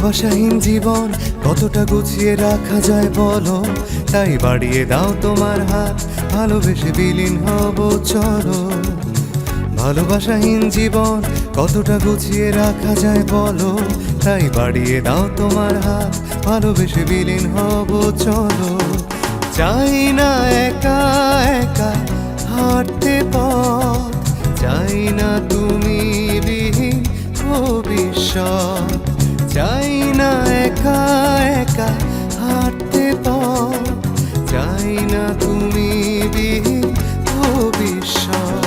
ভালোবাসাহীন জীবন কতটা গুছিয়ে রাখা যায় বলো, তাই বাড়িয়ে দাও তোমার হাত, ভালোবেসে বিলীন হব চলো। ভালোবাসাহীন জীবন কতটা গুছিয়ে রাখা যায় বলো, তাই বাড়িয়ে দাও তোমার হাত, ভালোবেসে বিলীন হব চলো। চাই না একা একা হাঁটতে পথ, চাই না তুমি বিহীন ভবিষ্যৎ, চাই না একা একা হাঁটতে পথ, চাই না তুমি বিহীন ভবিষ্যৎ।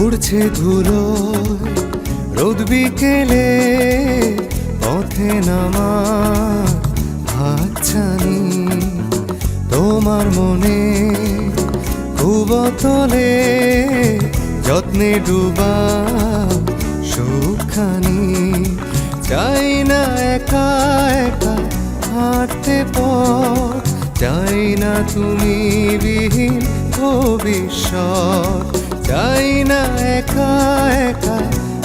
উড়ছে ধুলো রোদ বিকেলে, পথে নামা হাতছানি তোমার মনে কুবতলে, যত্নে ডুবা সুখানি। চাই না একা একা হাঁটতে পথ, চাই না তুমি বিহীন ভবিষ্যৎ, চাই না একা একা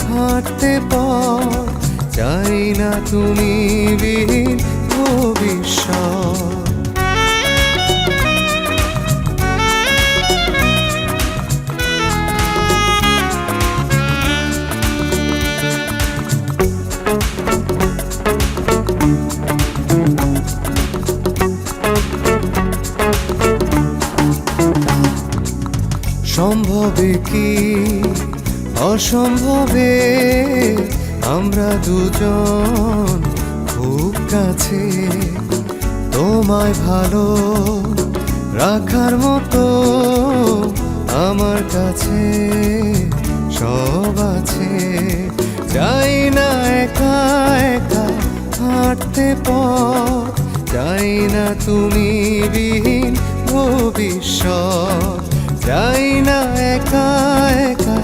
হাঁটতে পথ, চাই না তুমি বিহীন ভবিষ্যৎ। সম্ভবে কি অসম্ভবে আমরা দুজন খুব কাছে, তোমায় ভালো রাখার মতো আমার কাছে সব আছে। চাই না একা একা হাঁটতে পথ, চাই না তুমি বিহীন ভবিষ্যৎ, চাই না একা একা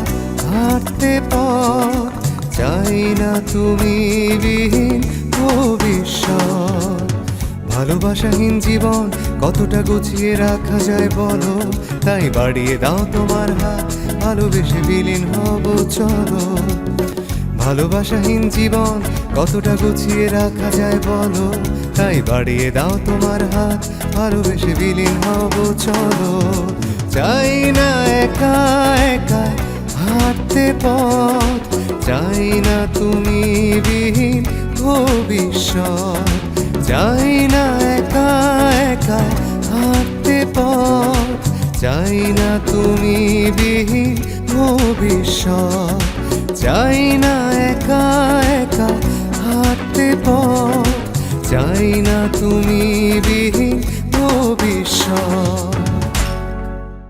হাঁটতে পথ, চাই না তুমি বিহীন ভবিষ্যৎ। ভালোবাসাহীন জীবন কতটা গুছিয়ে রাখা যায় বলো, তাই বাড়িয়ে দাও তোমার হাত, ভালোবেসে বিলীন হব চলো। ভালোবাসাহীন জীবন কতটা গুছিয়ে রাখা যায় বলো, তাই বাড়িয়ে দাও তোমার হাত, ভালোবেসে বিলীন হব চলো। চাই না একা একা হাঁটতে পথ, চাই না তুমি বিহীন ভবিষ্যৎ, চাই না একা একা হাঁটতে পথ, চাই না তুমি বিহীন ভবিষ্যৎ, চাই না একা একা হাঁটতে পথ, চাই না তুমি বিহীন ভবিষ্যৎ।